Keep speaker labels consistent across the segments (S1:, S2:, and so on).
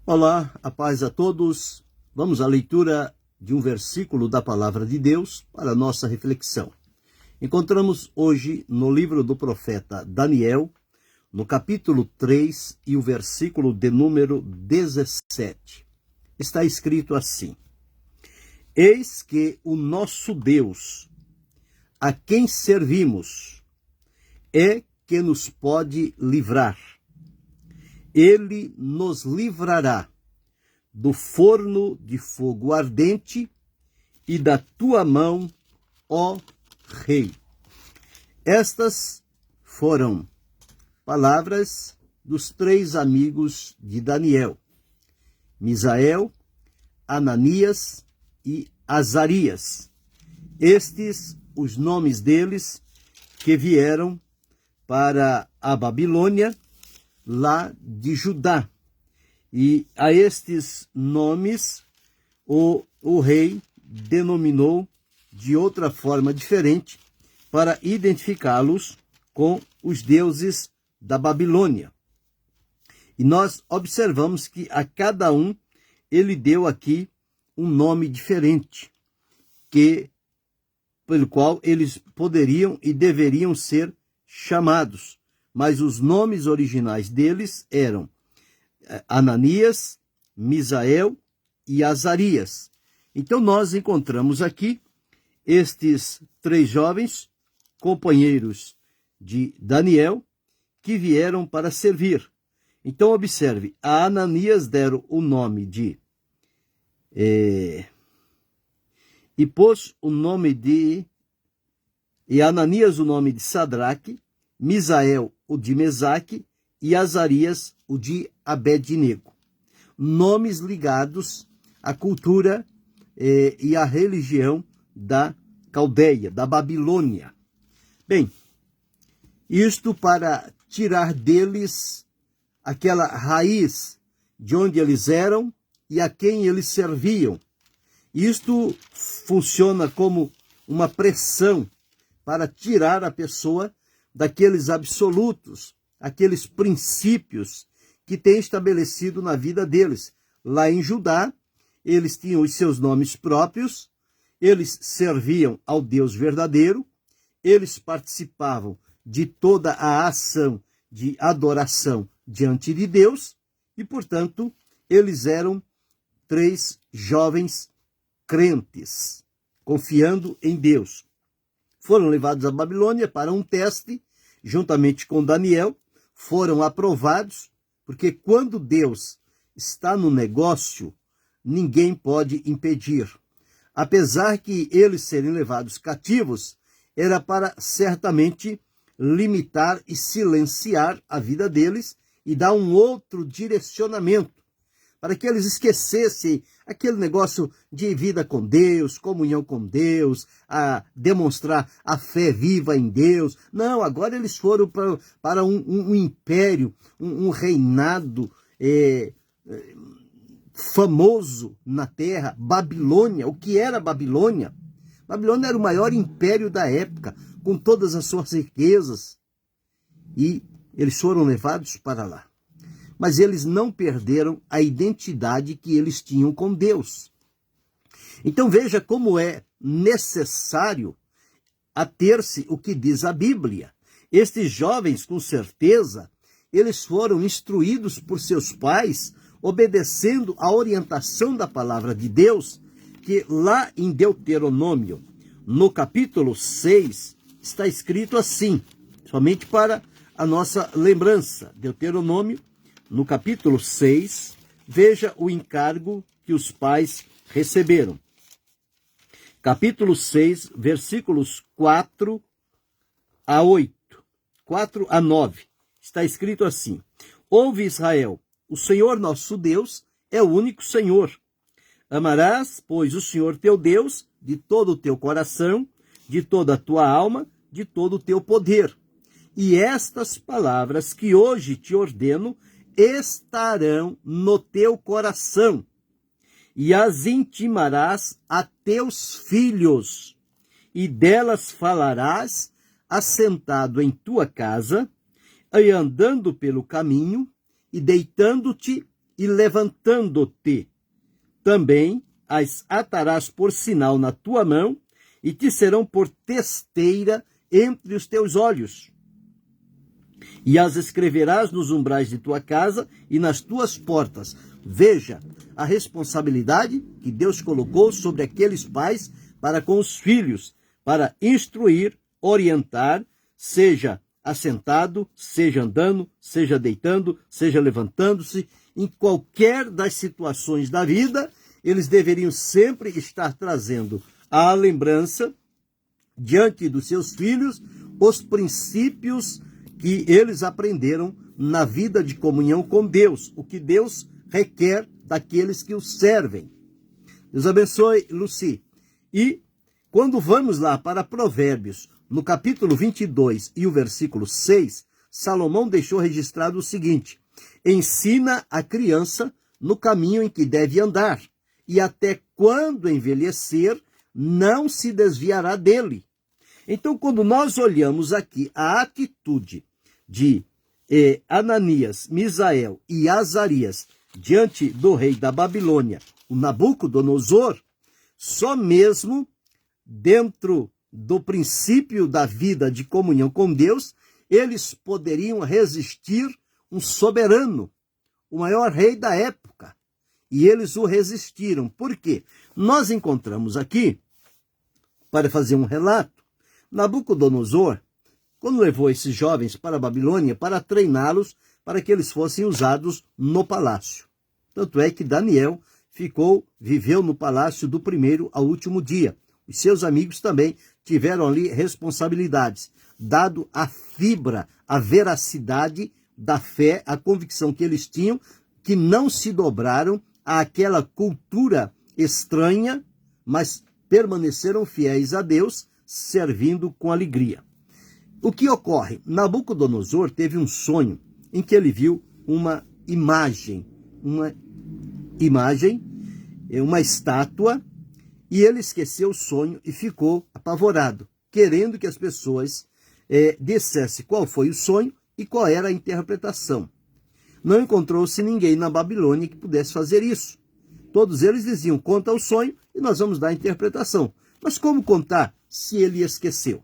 S1: Olá, a paz a todos. Vamos à leitura de um versículo da Palavra de Deus para a nossa reflexão. Encontramos hoje no livro do profeta Daniel, no capítulo 3 e o versículo de número 17. Está escrito assim: Eis que o nosso Deus, a quem servimos, é que nos pode livrar. Ele nos livrará do forno de fogo ardente e da tua mão, ó Rei. Estas foram palavras dos três amigos de Daniel: Misael, Ananias e Azarias. Estes os nomes deles que vieram para a Babilônia, lá de Judá. E a estes nomes o rei denominou de outra forma diferente para identificá-los com os deuses da Babilônia. E nós observamos que a cada um ele deu aqui um nome diferente, pelo qual eles poderiam e deveriam ser chamados. Mas os nomes originais deles eram Ananias, Misael e Azarias. Então nós encontramos aqui estes três jovens, companheiros de Daniel, que vieram para servir. Então observe, a Ananias deram o nome de... e pôs o nome de... E Ananias o nome de Sadraque, Misael o de Mesaque e Azarias o de Abednego. Nomes ligados à cultura e à religião da Caldeia, da Babilônia. Bem, isto para tirar deles aquela raiz de onde eles eram e a quem eles serviam. Isto funciona como uma pressão para tirar a pessoa daqueles absolutos, aqueles princípios que tem estabelecido na vida deles. Lá em Judá, eles tinham os seus nomes próprios, eles serviam ao Deus verdadeiro, eles participavam de toda a ação de adoração diante de Deus e, portanto, eles eram três jovens crentes, confiando em Deus. Foram levados à Babilônia para um teste, juntamente com Daniel, foram aprovados, porque quando Deus está no negócio, ninguém pode impedir. Apesar que eles serem levados cativos, era para certamente limitar e silenciar a vida deles e dar um outro direcionamento, para que eles esquecessem aquele negócio de vida com Deus, comunhão com Deus, a demonstrar a fé viva em Deus. Não, agora eles foram para um império, um reinado famoso na terra, Babilônia. O que era Babilônia? Babilônia era o maior império da época, com todas as suas riquezas. E eles foram levados para lá. Mas eles não perderam a identidade que eles tinham com Deus. Então veja como é necessário ater-se o que diz a Bíblia. Estes jovens, com certeza, eles foram instruídos por seus pais, obedecendo a orientação da palavra de Deus, que lá em Deuteronômio, no capítulo 6, está escrito assim, somente para a nossa lembrança. Deuteronômio, no capítulo 6, veja o encargo que os pais receberam. Capítulo 6, versículos 4 a 8, 4 a 9. Está escrito assim: Ouve, Israel, o Senhor nosso Deus é o único Senhor. Amarás, pois, o Senhor teu Deus de todo o teu coração, de toda a tua alma, de todo o teu poder. E estas palavras que hoje te ordeno estarão no teu coração, e as intimarás a teus filhos, e delas falarás assentado em tua casa, e andando pelo caminho, e deitando-te e levantando-te, também as atarás por sinal na tua mão e te serão por testeira entre os teus olhos. E as escreverás nos umbrais de tua casa e nas tuas portas. Veja a responsabilidade que Deus colocou sobre aqueles pais para com os filhos, para instruir, orientar, seja assentado, seja andando, seja deitando, seja levantando-se, em qualquer das situações da vida, eles deveriam sempre estar trazendo à lembrança, diante dos seus filhos, os princípios que eles aprenderam na vida de comunhão com Deus, o que Deus requer daqueles que o servem. Deus abençoe, Luci. E quando vamos lá para Provérbios, no capítulo 22 e o versículo 6, Salomão deixou registrado o seguinte: ensina a criança no caminho em que deve andar, e até quando envelhecer, não se desviará dele. Então, quando nós olhamos aqui a atitude de Ananias, Misael e Azarias diante do rei da Babilônia, o Nabucodonosor, só mesmo dentro do princípio da vida de comunhão com Deus, eles poderiam resistir um soberano, o maior rei da época. E eles o resistiram. Por quê? Nós encontramos aqui, para fazer um relato, Nabucodonosor, quando levou esses jovens para a Babilônia, para treiná-los, para que eles fossem usados no palácio. Tanto é que Daniel viveu no palácio do primeiro ao último dia. Os seus amigos também tiveram ali responsabilidades, dado a fibra, a veracidade da fé, a convicção que eles tinham, que não se dobraram àquela cultura estranha, mas permaneceram fiéis a Deus, servindo com alegria. O que ocorre? Nabucodonosor teve um sonho em que ele viu uma estátua, e ele esqueceu o sonho e ficou apavorado, querendo que as pessoas dissessem qual foi o sonho e qual era a interpretação. Não encontrou-se ninguém na Babilônia que pudesse fazer isso. Todos eles diziam: conta o sonho e nós vamos dar a interpretação. Mas como contar se ele esqueceu?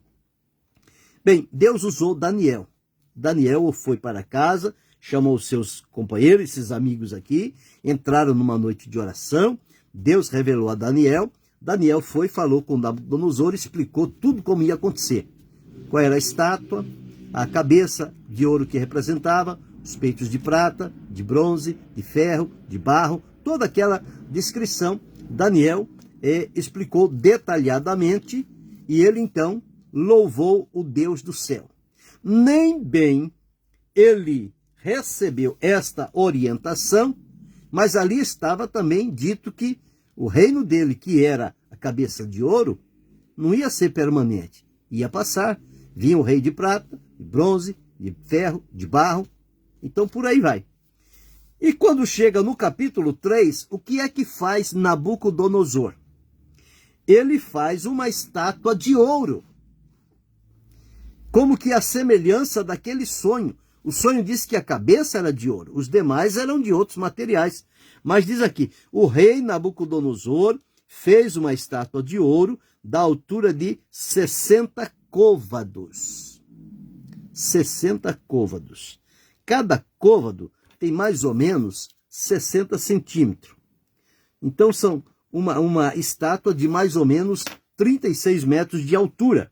S1: Bem, Deus usou Daniel. Daniel foi para casa, chamou seus companheiros, esses amigos aqui, entraram numa noite de oração, Deus revelou a Daniel, Daniel foi, falou com Nabucodonosor, explicou tudo como ia acontecer. Qual era a estátua, a cabeça de ouro que representava, os peitos de prata, de bronze, de ferro, de barro, toda aquela descrição, Daniel explicou detalhadamente, e ele então louvou o Deus do céu. Nem bem ele recebeu esta orientação, mas ali estava também dito que o reino dele, que era a cabeça de ouro, não ia ser permanente, ia passar. Vinha o rei de prata, de bronze, de ferro, de barro, então por aí vai. E quando chega no capítulo 3, o que é que faz Nabucodonosor? Ele faz uma estátua de ouro, como que a semelhança daquele sonho. O sonho diz que a cabeça era de ouro, os demais eram de outros materiais. Mas diz aqui, o rei Nabucodonosor fez uma estátua de ouro da altura de 60 côvados. 60 côvados. Cada côvado tem mais ou menos 60 centímetros. Então são uma estátua de mais ou menos 36 metros de altura,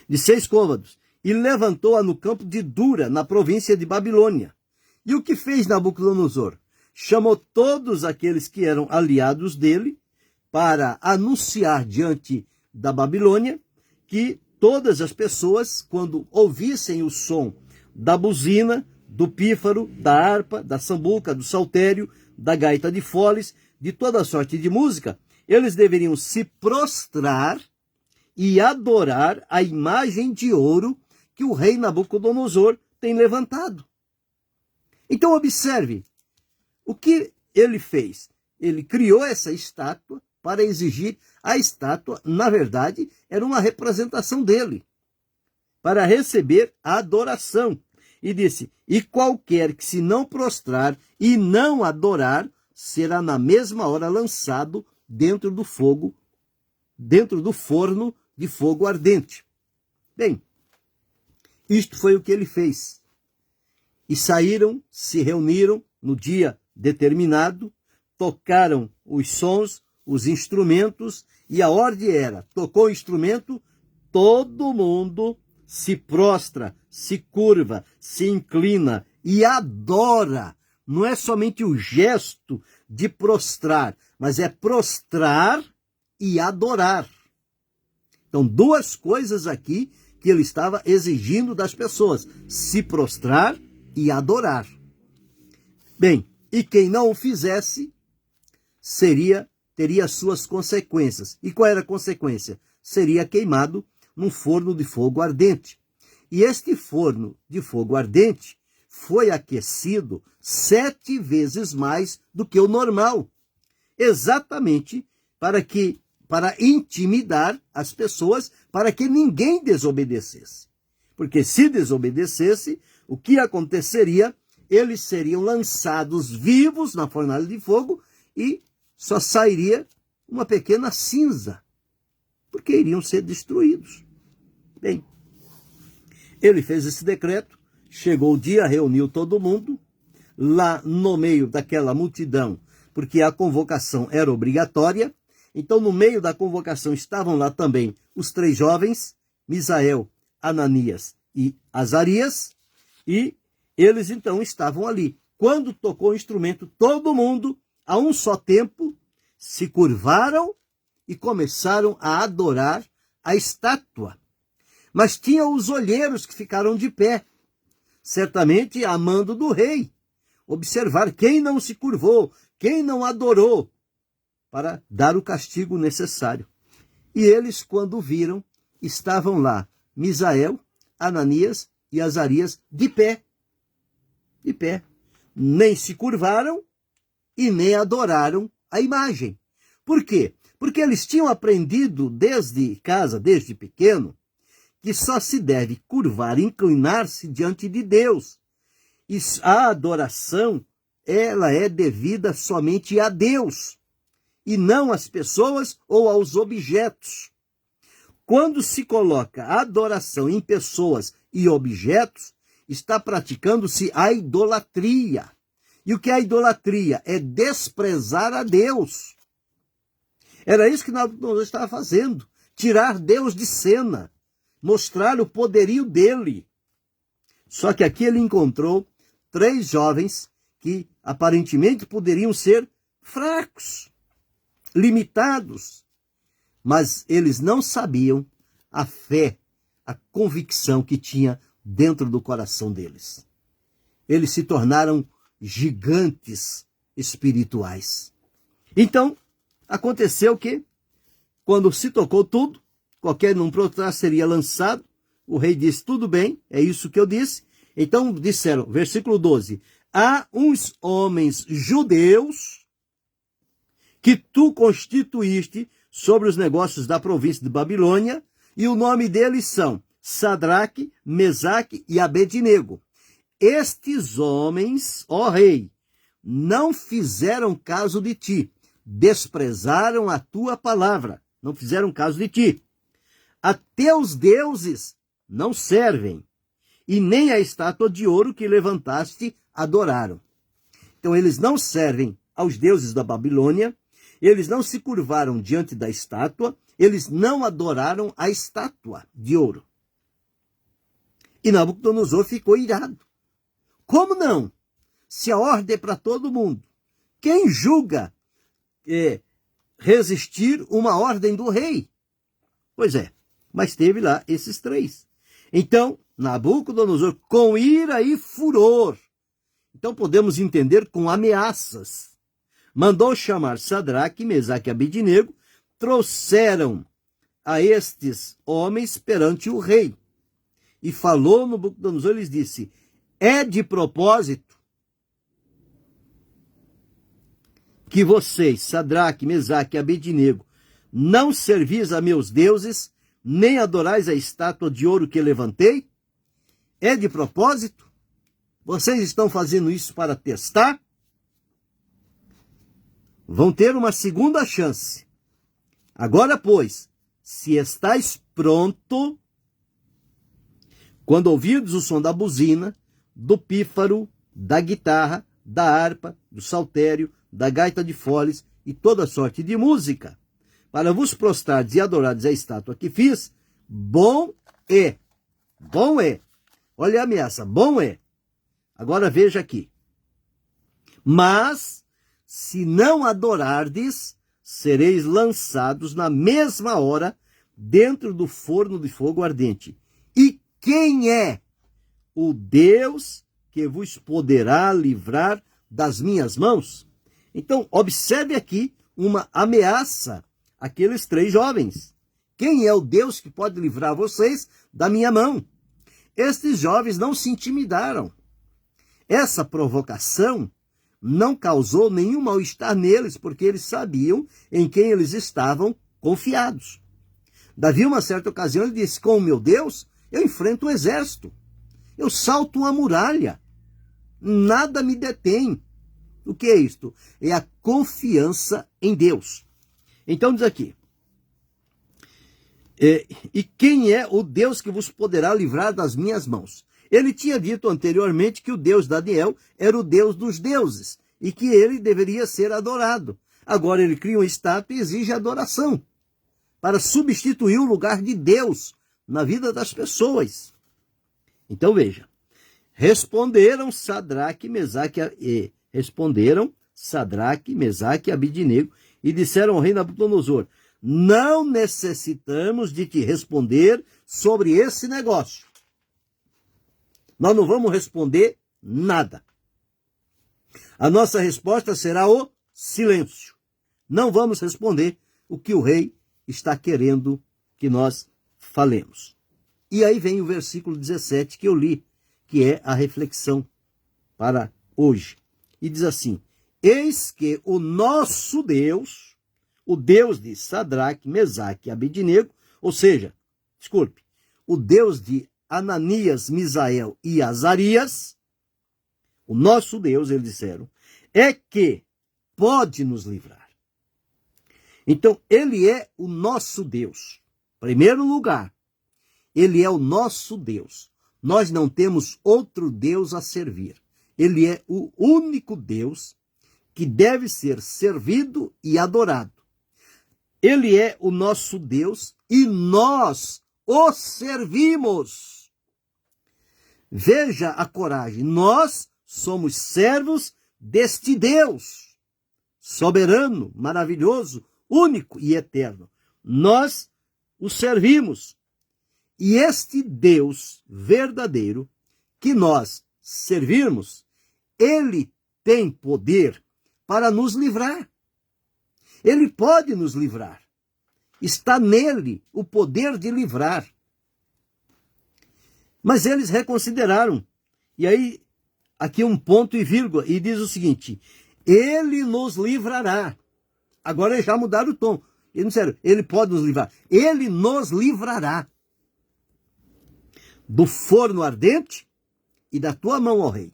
S1: de 6 côvados, e levantou-a no campo de Dura, na província de Babilônia. E o que fez Nabucodonosor? Chamou todos aqueles que eram aliados dele para anunciar diante da Babilônia que todas as pessoas, quando ouvissem o som da buzina, do pífaro, da harpa, da sambuca, do saltério, da gaita de foles, de toda sorte de música, eles deveriam se prostrar e adorar a imagem de ouro que o rei Nabucodonosor tem levantado. Então observe, o que ele fez? Ele criou essa estátua para exigir. A estátua, na verdade, era uma representação dele, para receber a adoração. E disse: e qualquer que se não prostrar e não adorar, será na mesma hora lançado dentro do fogo, dentro do forno de fogo ardente. Bem, isto foi o que ele fez. E saíram, se reuniram no dia determinado, tocaram os sons, os instrumentos, e a ordem era: tocou o instrumento, todo mundo se prostra, se curva, se inclina e adora. Não é somente o gesto de prostrar, mas é prostrar e adorar. Então, duas coisas aqui que ele estava exigindo das pessoas: se prostrar e adorar. Bem, e quem não o fizesse teria suas consequências. E qual era a consequência? Seria queimado num forno de fogo ardente. E este forno de fogo ardente foi aquecido 7 vezes mais do que o normal, exatamente para intimidar as pessoas, para que ninguém desobedecesse. Porque se desobedecesse, o que aconteceria? Eles seriam lançados vivos na fornalha de fogo e só sairia uma pequena cinza, porque iriam ser destruídos. Bem, ele fez esse decreto, chegou o dia, reuniu todo mundo, lá no meio daquela multidão, porque a convocação era obrigatória. Então, no meio da convocação estavam lá também os 3 jovens, Misael, Ananias e Azarias, e eles então estavam ali. Quando tocou o instrumento, todo mundo, a um só tempo, se curvaram e começaram a adorar a estátua. Mas tinha os olheiros que ficaram de pé, certamente a mando do rei, observar quem não se curvou, quem não adorou, para dar o castigo necessário. E eles, quando viram, estavam lá Misael, Ananias e Azarias de pé. De pé. Nem se curvaram e nem adoraram a imagem. Por quê? Porque eles tinham aprendido desde casa, desde pequeno, que só se deve curvar, inclinar-se diante de Deus. E a adoração, ela é devida somente a Deus, e não às pessoas ou aos objetos. Quando se coloca adoração em pessoas e objetos, está praticando-se a idolatria. E o que é a idolatria? É desprezar a Deus. Era isso que nós estávamos fazendo, tirar Deus de cena, mostrar o poderio dele. Só que aqui ele encontrou 3 jovens que aparentemente poderiam ser fracos, limitados, mas eles não sabiam a fé, a convicção que tinha dentro do coração deles. Eles se tornaram gigantes espirituais. Então, aconteceu que, quando se tocou tudo, qualquer um prostrar seria lançado. O rei disse: tudo bem, é isso que eu disse. Então disseram, versículo 12, há uns homens judeus que tu constituíste sobre os negócios da província de Babilônia, e o nome deles são Sadraque, Mesaque e Abednego. Estes homens, ó rei, não fizeram caso de ti, desprezaram a tua palavra, não fizeram caso de ti. A teus deuses não servem, e nem a estátua de ouro que levantaste adoraram. Então eles não servem aos deuses da Babilônia, eles não se curvaram diante da estátua, eles não adoraram a estátua de ouro. E Nabucodonosor ficou irado. Como não? Se a ordem é para todo mundo, quem julga resistir uma ordem do rei? Pois é, mas teve lá esses 3. Então, Nabucodonosor, com ira e furor, então podemos entender com ameaças, mandou chamar Sadraque, Mesaque e Abednego, trouxeram a estes homens perante o rei. E falou Nabucodonosor, lhes disse: é de propósito que vocês, Sadraque, Mesaque e Abednego, não servis a meus deuses, nem adorais a estátua de ouro que levantei? É de propósito? Vocês estão fazendo isso para testar? Vão ter uma segunda chance. Agora, pois, se estáis pronto, quando ouvirdes o som da buzina, do pífaro, da guitarra, da harpa, do saltério, da gaita de foles e toda sorte de música, para vos prostrardes e adorardes a estátua que fiz, bom é. Bom é. Olha a ameaça, bom é. Agora veja aqui. Mas, se não adorardes, sereis lançados na mesma hora dentro do forno de fogo ardente. E quem é o Deus que vos poderá livrar das minhas mãos? Então, observe aqui uma ameaça àqueles 3 jovens. Quem é o Deus que pode livrar vocês da minha mão? Estes jovens não se intimidaram. Essa provocação não causou nenhum mal-estar neles, porque eles sabiam em quem eles estavam confiados. Davi, uma certa ocasião, ele disse: com o meu Deus, eu enfrento o exército. Eu salto uma muralha. Nada me detém. O que é isto? É a confiança em Deus. Então diz aqui: e quem é o Deus que vos poderá livrar das minhas mãos? Ele tinha dito anteriormente que o Deus de Daniel era o Deus dos deuses e que ele deveria ser adorado. Agora ele cria uma estátua e exige adoração para substituir o lugar de Deus na vida das pessoas. Então veja, responderam Sadraque, Mesaque e Abidnego e disseram ao rei Nabucodonosor: não necessitamos de te responder sobre esse negócio. Nós não vamos responder nada. A nossa resposta será o silêncio. Não vamos responder o que o rei está querendo que nós falemos. E aí vem o versículo 17 que eu li, que é a reflexão para hoje. E diz assim: eis que o nosso Deus, o Deus de Sadraque, Mesaque e Abidnego, ou seja, desculpe, o Deus de Ananias, Misael e Azarias, o nosso Deus, eles disseram, é que pode nos livrar. Então, ele é o nosso Deus. Em primeiro lugar, ele é o nosso Deus. Nós não temos outro Deus a servir. Ele é o único Deus que deve ser servido e adorado. Ele é o nosso Deus e nós o servimos. Veja a coragem. Nós somos servos deste Deus, soberano, maravilhoso, único e eterno. Nós o servimos. E este Deus verdadeiro que nós servirmos, ele tem poder para nos livrar. Ele pode nos livrar. Está nele o poder de livrar. Mas eles reconsideraram. E aí, aqui um ponto e vírgula, e diz o seguinte: ele nos livrará. Agora eles já mudaram o tom. Eles não disseram, ele pode nos livrar. Ele nos livrará do forno ardente e da tua mão, ó rei.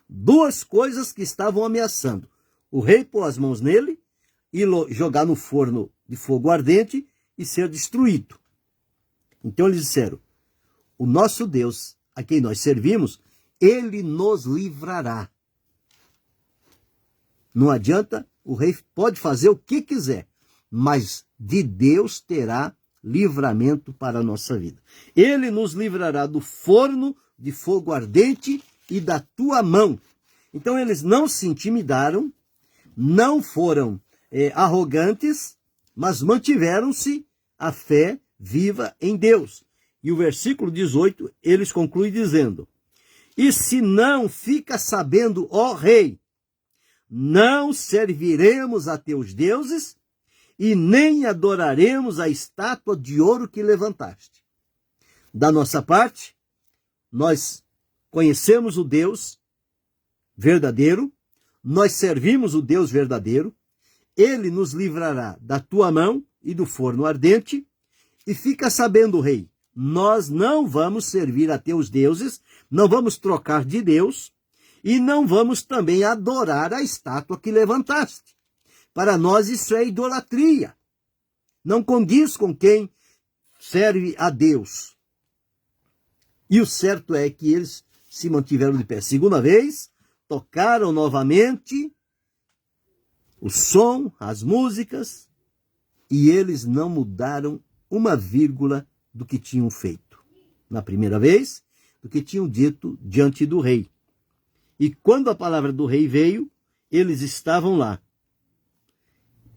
S1: 2 coisas que estavam ameaçando. O rei pôr as mãos nele e jogar no forno de fogo ardente e ser destruído. Então eles disseram: o nosso Deus, a quem nós servimos, ele nos livrará. Não adianta, o rei pode fazer o que quiser, mas de Deus terá livramento para a nossa vida. Ele nos livrará do forno de fogo ardente e da tua mão. Então eles não se intimidaram, não foram arrogantes, mas mantiveram-se a fé viva em Deus. E o versículo 18, eles concluem dizendo: e se não fica sabendo, ó rei, não serviremos a teus deuses e nem adoraremos a estátua de ouro que levantaste. Da nossa parte, nós conhecemos o Deus verdadeiro, nós servimos o Deus verdadeiro, ele nos livrará da tua mão e do forno ardente, e fica sabendo, rei, nós não vamos servir a teus deuses, não vamos trocar de Deus, e não vamos também adorar a estátua que levantaste. Para nós isso é idolatria. Não condiz com quem serve a Deus. E o certo é que eles se mantiveram de pé. Segunda vez, tocaram novamente o som, as músicas, e eles não mudaram uma vírgula do que tinham feito. Na primeira vez, do que tinham dito diante do rei. E quando a palavra do rei veio, eles estavam lá.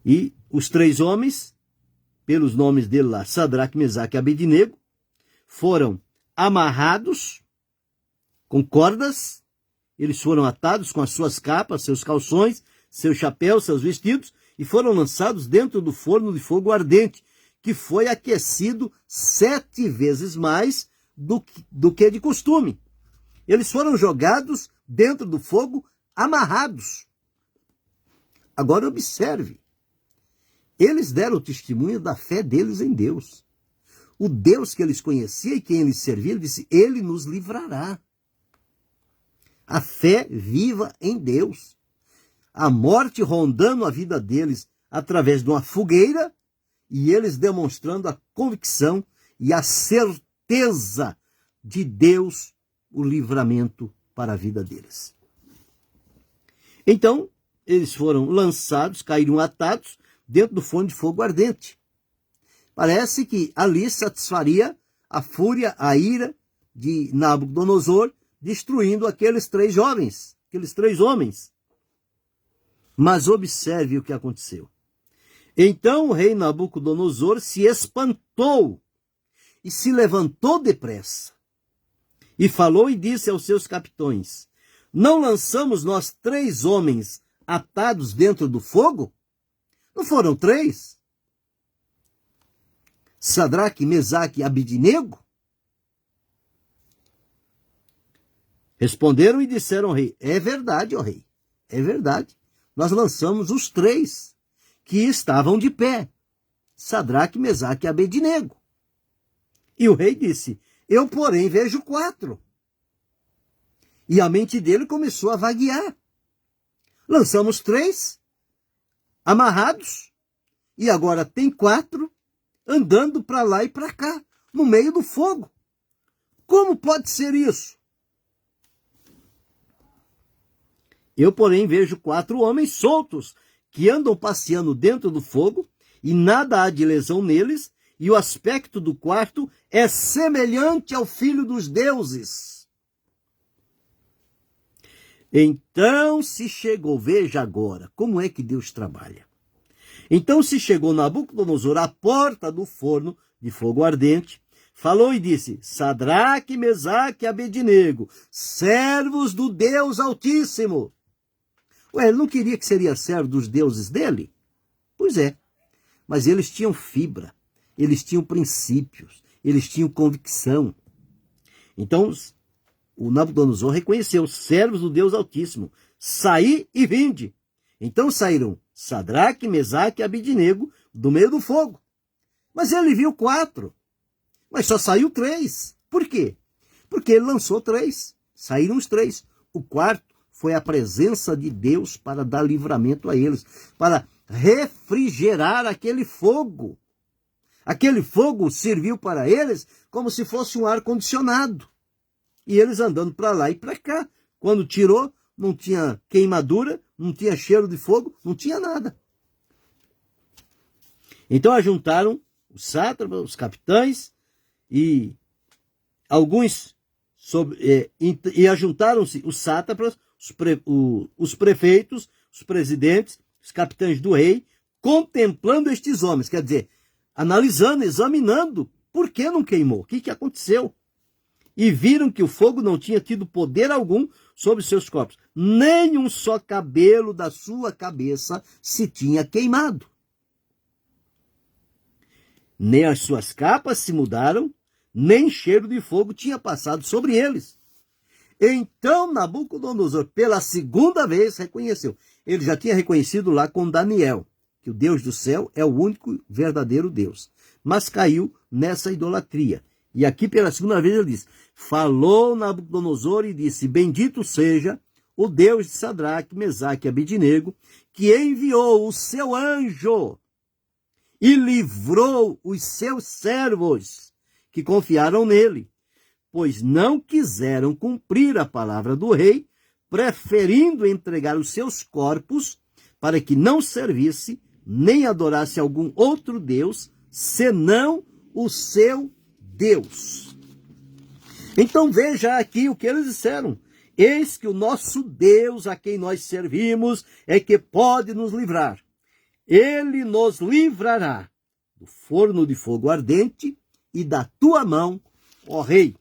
S1: E os três homens, pelos nomes dele lá, Sadraque, Mesaque e Abednego, foram amarrados com cordas, eles foram atados com as suas capas, seus calções, seus chapéus, seus vestidos, e foram lançados dentro do forno de fogo ardente, que foi aquecido 7 vezes mais do que de costume. Eles foram jogados dentro do fogo, amarrados. Agora observe, eles deram testemunho da fé deles em Deus. O Deus que eles conheciam e quem eles serviam, disse, ele nos livrará. A fé viva em Deus. A morte rondando a vida deles através de uma fogueira e eles demonstrando a convicção e a certeza de Deus, o livramento para a vida deles. Então, eles foram lançados, caíram atados dentro do forno de fogo ardente. Parece que ali satisfaria a fúria, a ira de Nabucodonosor, destruindo aqueles três homens. Mas observe o que aconteceu. Então o rei Nabucodonosor se espantou e se levantou depressa. E falou e disse aos seus capitões, não lançamos nós 3 homens atados dentro do fogo? Não foram 3? Sadraque, Mesaque e Abednego? Responderam e disseram ao rei, é verdade, ó rei, é verdade. Nós lançamos os 3 que estavam de pé, Sadraque, Mesaque e Abednego. E o rei disse, eu, porém, vejo 4. E a mente dele começou a vaguear. Lançamos 3, amarrados, e agora tem 4 andando para lá e para cá, no meio do fogo. Como pode ser isso? Eu, porém, vejo 4 homens soltos, que andam passeando dentro do fogo, e nada há de lesão neles, e o aspecto do quarto é semelhante ao filho dos deuses. Então se chegou, veja agora, como é que Deus trabalha. Então se chegou Nabucodonosor à porta do forno de fogo ardente, falou e disse, Sadraque, Mesaque e Abednego, servos do Deus Altíssimo. Ué, ele não queria que seria servo dos deuses dele? Pois é, mas eles tinham fibra, eles tinham princípios, eles tinham convicção. Então, o Nabucodonosor reconheceu, servos do Deus Altíssimo, saí e vinde. Então saíram Sadraque, Mesaque e Abednego do meio do fogo. Mas ele viu 4, mas só saiu 3. Por quê? Porque ele lançou 3, saíram os 3. O quarto foi a presença de Deus para dar livramento a eles, para refrigerar aquele fogo. Aquele fogo serviu para eles como se fosse um ar-condicionado. E eles andando para lá e para cá. Quando tirou, não tinha queimadura, não tinha cheiro de fogo, não tinha nada. Então ajuntaram os sátrapas, os capitães e alguns, e ajuntaram-se os sátrapas, os prefeitos, os presidentes, os capitães do rei, contemplando estes homens, quer dizer, analisando, examinando, por que não queimou? O que aconteceu? E viram que o fogo não tinha tido poder algum sobre seus corpos. Nem um só cabelo da sua cabeça se tinha queimado. Nem as suas capas se mudaram, nem cheiro de fogo tinha passado sobre eles. Então Nabucodonosor, pela segunda vez, reconheceu. Ele já tinha reconhecido lá com Daniel, que o Deus do céu é o único verdadeiro Deus. Mas caiu nessa idolatria. E aqui pela segunda vez ele diz, falou Nabucodonosor e disse, bendito seja o Deus de Sadraque, Mesaque e Abednego, que enviou o seu anjo e livrou os seus servos que confiaram nele, pois não quiseram cumprir a palavra do rei, preferindo entregar os seus corpos para que não servisse nem adorasse algum outro Deus, senão o seu Deus. Então veja aqui o que eles disseram. Eis que o nosso Deus, a quem nós servimos, é que pode nos livrar. Ele nos livrará do forno de fogo ardente e da tua mão, ó rei.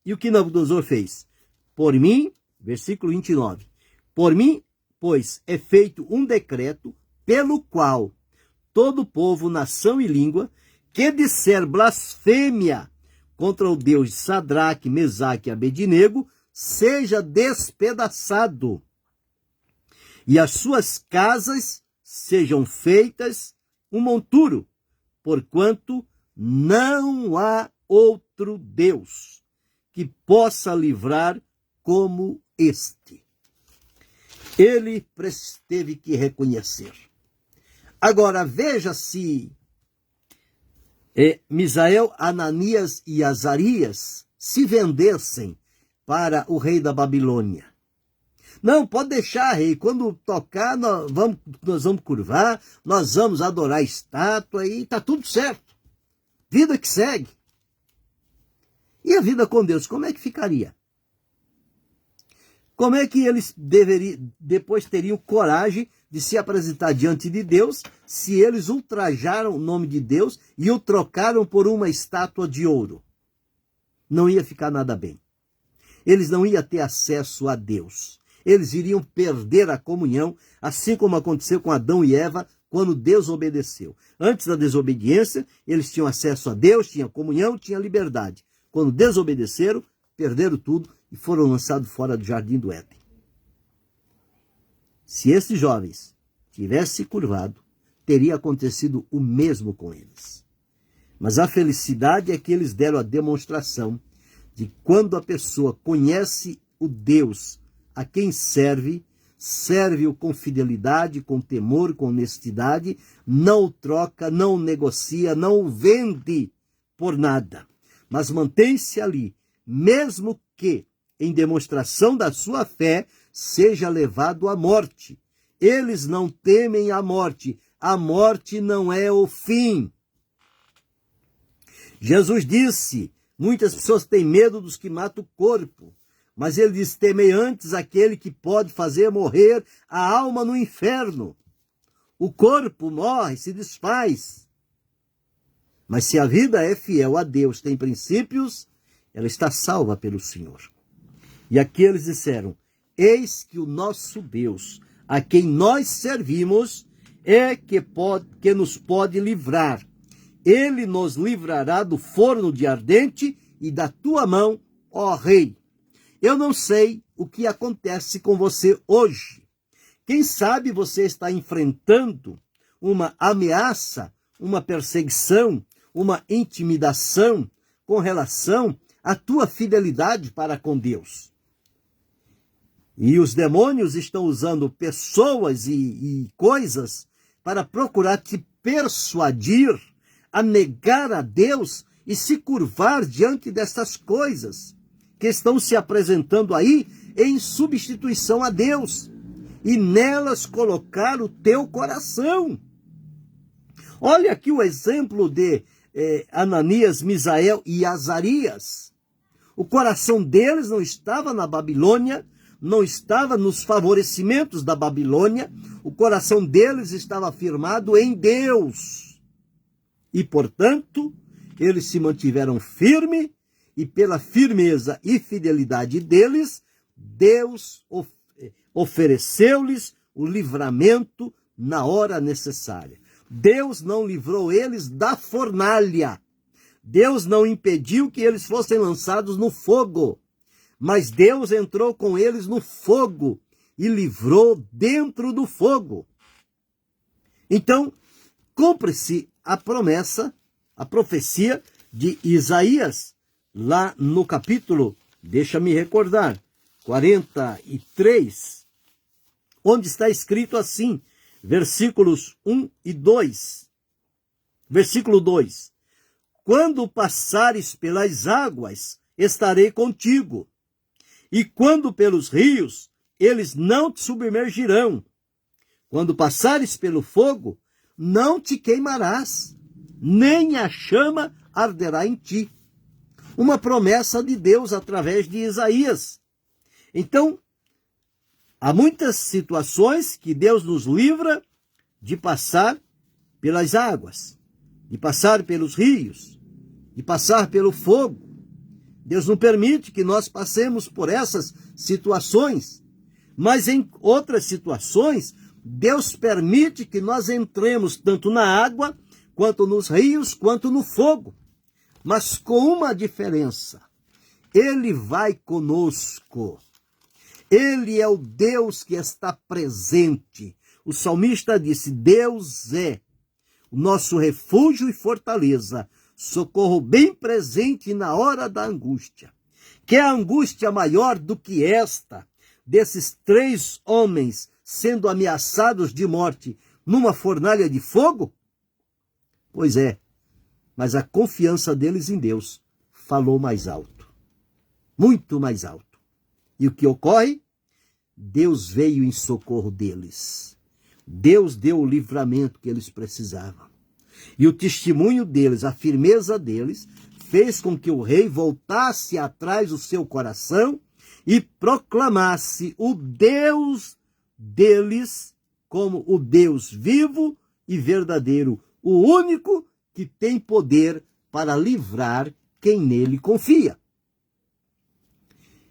S1: E o que Nabucodonosor fez? Por mim, versículo 29, por mim, pois, é feito um decreto pelo qual todo povo, nação e língua, que disser blasfêmia contra o Deus de Sadraque, Mesaque e Abednego, seja despedaçado, e as suas casas sejam feitas um monturo, porquanto não há outro Deus que possa livrar como este. Ele teve que reconhecer. Agora, veja se Misael, Ananias e Azarias se vendessem para o rei da Babilônia. Não, pode deixar, rei, quando tocar nós vamos curvar, nós vamos adorar a estátua e está tudo certo. Vida que segue. E a vida com Deus, como é que ficaria? Como é que eles depois teriam coragem de se apresentar diante de Deus se eles ultrajaram o nome de Deus e o trocaram por uma estátua de ouro? Não ia ficar nada bem. Eles não iam ter acesso a Deus. Eles iriam perder a comunhão, assim como aconteceu com Adão e Eva quando Deus obedeceu. Antes da desobediência, eles tinham acesso a Deus, tinham comunhão, tinham liberdade. Quando desobedeceram, perderam tudo e foram lançados fora do jardim do Éden. Se esses jovens tivessem se curvado, teria acontecido o mesmo com eles. Mas a felicidade é que eles deram a demonstração de quando a pessoa conhece o Deus a quem serve, serve-o com fidelidade, com temor, com honestidade, não o troca, não o negocia, não o vende por nada, mas mantém-se ali, mesmo que, em demonstração da sua fé, seja levado à morte. Eles não temem a morte não é o fim. Jesus disse, muitas pessoas têm medo dos que matam o corpo, mas ele diz, temei antes aquele que pode fazer morrer a alma no inferno. O corpo morre, se desfaz. Mas se a vida é fiel a Deus, tem princípios, ela está salva pelo Senhor. E aqui eles disseram, eis que o nosso Deus, a quem nós servimos, é que nos pode livrar. Ele nos livrará do forno de ardente e da tua mão, ó rei. Eu não sei o que acontece com você hoje. Quem sabe você está enfrentando uma ameaça, uma perseguição, uma intimidação com relação à tua fidelidade para com Deus. E os demônios estão usando pessoas e coisas para procurar te persuadir a negar a Deus e se curvar diante dessas coisas que estão se apresentando aí em substituição a Deus e nelas colocar o teu coração. Olha aqui o exemplo de Ananias, Misael e Azarias. O coração deles não estava na Babilônia, não estava nos favorecimentos da Babilônia, o coração deles estava firmado em Deus. E, portanto, eles se mantiveram firmes e pela firmeza e fidelidade deles, Deus ofereceu-lhes o livramento na hora necessária. Deus não livrou eles da fornalha. Deus não impediu que eles fossem lançados no fogo. Mas Deus entrou com eles no fogo e livrou dentro do fogo. Então, cumpre-se a promessa, a profecia de Isaías, lá no capítulo, deixa-me recordar, 43, onde está escrito assim, versículos 1 e 2. Versículo 2. Quando passares pelas águas, estarei contigo. E quando pelos rios, eles não te submergirão. Quando passares pelo fogo, não te queimarás, nem a chama arderá em ti. Uma promessa de Deus através de Isaías. Então, há muitas situações que Deus nos livra de passar pelas águas, de passar pelos rios, de passar pelo fogo. Deus não permite que nós passemos por essas situações, mas em outras situações, Deus permite que nós entremos tanto na água, quanto nos rios, quanto no fogo. Mas com uma diferença: Ele vai conosco. Ele é o Deus que está presente. O salmista disse: Deus é o nosso refúgio e fortaleza, socorro bem presente na hora da angústia. Que a angústia maior do que esta, desses 3 homens sendo ameaçados de morte numa fornalha de fogo? Pois é, mas a confiança deles em Deus falou mais alto, muito mais alto. E o que ocorre? Deus veio em socorro deles. Deus deu o livramento que eles precisavam. E o testemunho deles, a firmeza deles, fez com que o rei voltasse atrás do seu coração e proclamasse o Deus deles como o Deus vivo e verdadeiro, o único que tem poder para livrar quem nele confia.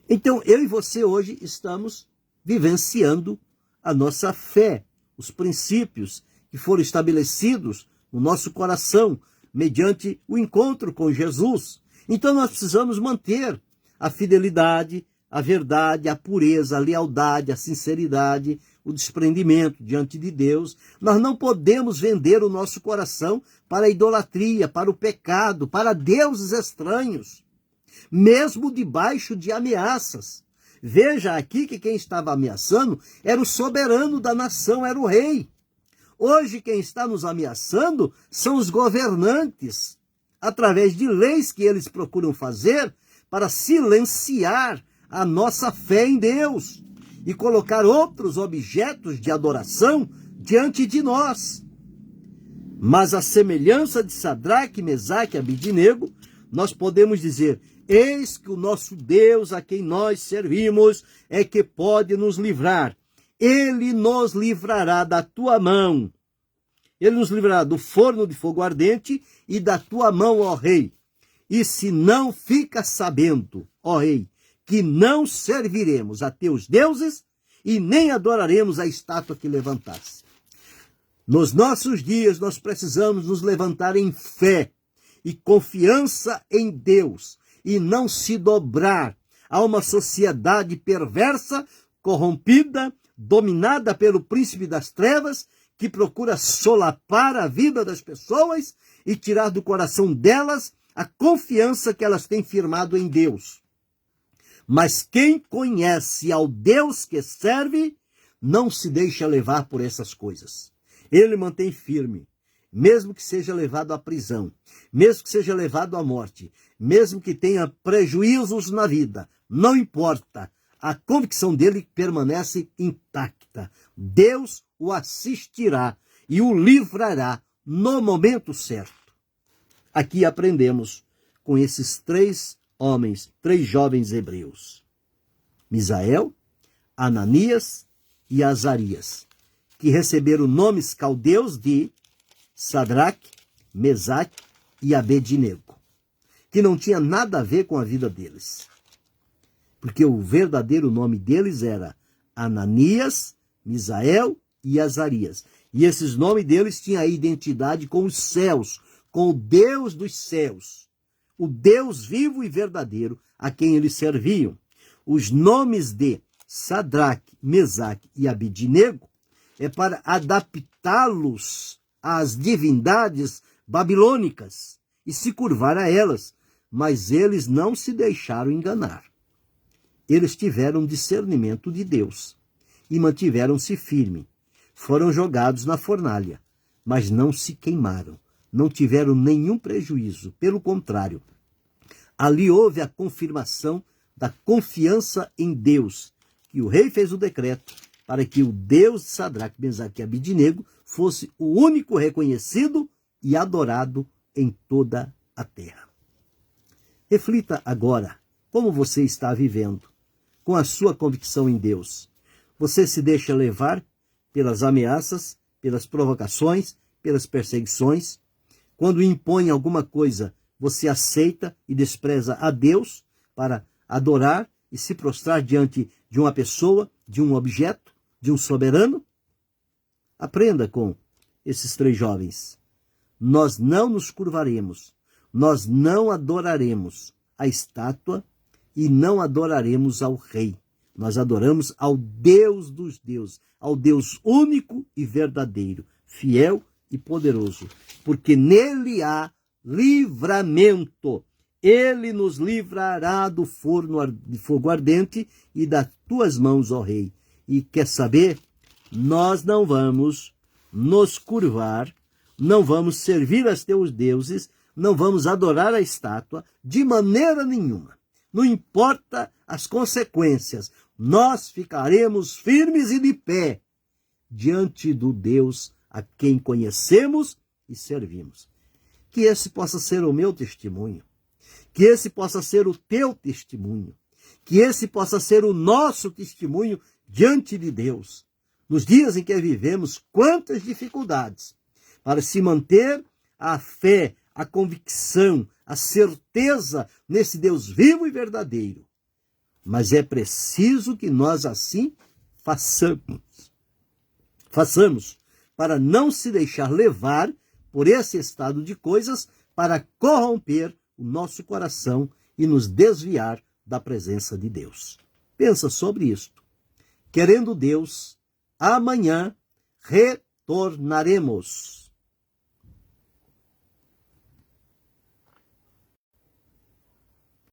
S1: Então, eu e você hoje estamos vivenciando a nossa fé, os princípios que foram estabelecidos no nosso coração, mediante o encontro com Jesus. Então nós precisamos manter a fidelidade, a verdade, a pureza, a lealdade, a sinceridade, o desprendimento diante de Deus. Nós não podemos vender o nosso coração para a idolatria, para o pecado, para deuses estranhos, mesmo debaixo de ameaças. Veja aqui que quem estava ameaçando era o soberano da nação, era o rei. Hoje quem está nos ameaçando são os governantes, através de leis que eles procuram fazer para silenciar a nossa fé em Deus e colocar outros objetos de adoração diante de nós. Mas a semelhança de Sadraque, Mesaque e Abidnego, nós podemos dizer: eis que o nosso Deus, a quem nós servimos, é que pode nos livrar. Ele nos livrará da tua mão. Ele nos livrará do forno de fogo ardente e da tua mão, ó rei. E se não fica sabendo, ó rei, que não serviremos a teus deuses e nem adoraremos a estátua que levantasse. Nos nossos dias nós precisamos nos levantar em fé e confiança em Deus e não se dobrar a uma sociedade perversa, corrompida, dominada pelo príncipe das trevas, que procura solapar a vida das pessoas e tirar do coração delas a confiança que elas têm firmado em Deus. Mas quem conhece ao Deus que serve, não se deixa levar por essas coisas. Ele mantém firme, mesmo que seja levado à prisão, mesmo que seja levado à morte, mesmo que tenha prejuízos na vida, não importa. A convicção dele permanece intacta. Deus o assistirá e o livrará no momento certo. Aqui aprendemos com esses 3 homens, 3 jovens hebreus: Misael, Ananias e Azarias, que receberam nomes caldeus de Sadraque, Mesaque e Abednego, que não tinha nada a ver com a vida deles. Porque o verdadeiro nome deles era Ananias, Misael e Azarias. E esses nomes deles tinham a identidade com os céus, com o Deus dos céus, o Deus vivo e verdadeiro a quem eles serviam. Os nomes de Sadraque, Mesaque e Abednego é para adaptá-los às divindades babilônicas e se curvar a elas, mas eles não se deixaram enganar. eles tiveram discernimento de Deus e mantiveram-se firmes. Foram jogados na fornalha, mas não se queimaram, não tiveram nenhum prejuízo. Pelo contrário, ali houve a confirmação da confiança em Deus, que o rei fez o decreto para que o Deus de Sadraque, Mesaque e Abidnego fosse o único reconhecido e adorado em toda a terra. Reflita agora como você está vivendo, com a sua convicção em Deus. Você se deixa levar pelas ameaças, pelas provocações, pelas perseguições? Quando impõe alguma coisa, você aceita e despreza a Deus para adorar e se prostrar diante de uma pessoa, de um objeto, de um soberano? Aprenda com esses 3 jovens. Nós não nos curvaremos, nós não adoraremos a estátua e não adoraremos ao rei. Nós adoramos ao Deus dos deuses, ao Deus único e verdadeiro, fiel e poderoso, porque nele há livramento. Ele nos livrará do forno de fogo ardente e das tuas mãos, ó rei. E quer saber? Nós não vamos nos curvar, não vamos servir aos teus deuses, não vamos adorar a estátua de maneira nenhuma. Não importa as consequências, nós ficaremos firmes e de pé diante do Deus a quem conhecemos e servimos. Que esse possa ser o meu testemunho, que esse possa ser o teu testemunho, que esse possa ser o nosso testemunho diante de Deus. Nos dias em que vivemos, quantas dificuldades para se manter a fé, a convicção, a certeza nesse Deus vivo e verdadeiro. Mas é preciso que nós assim façamos para não se deixar levar por esse estado de coisas para corromper o nosso coração e nos desviar da presença de Deus. Pensa sobre isto. Querendo Deus, amanhã retornaremos.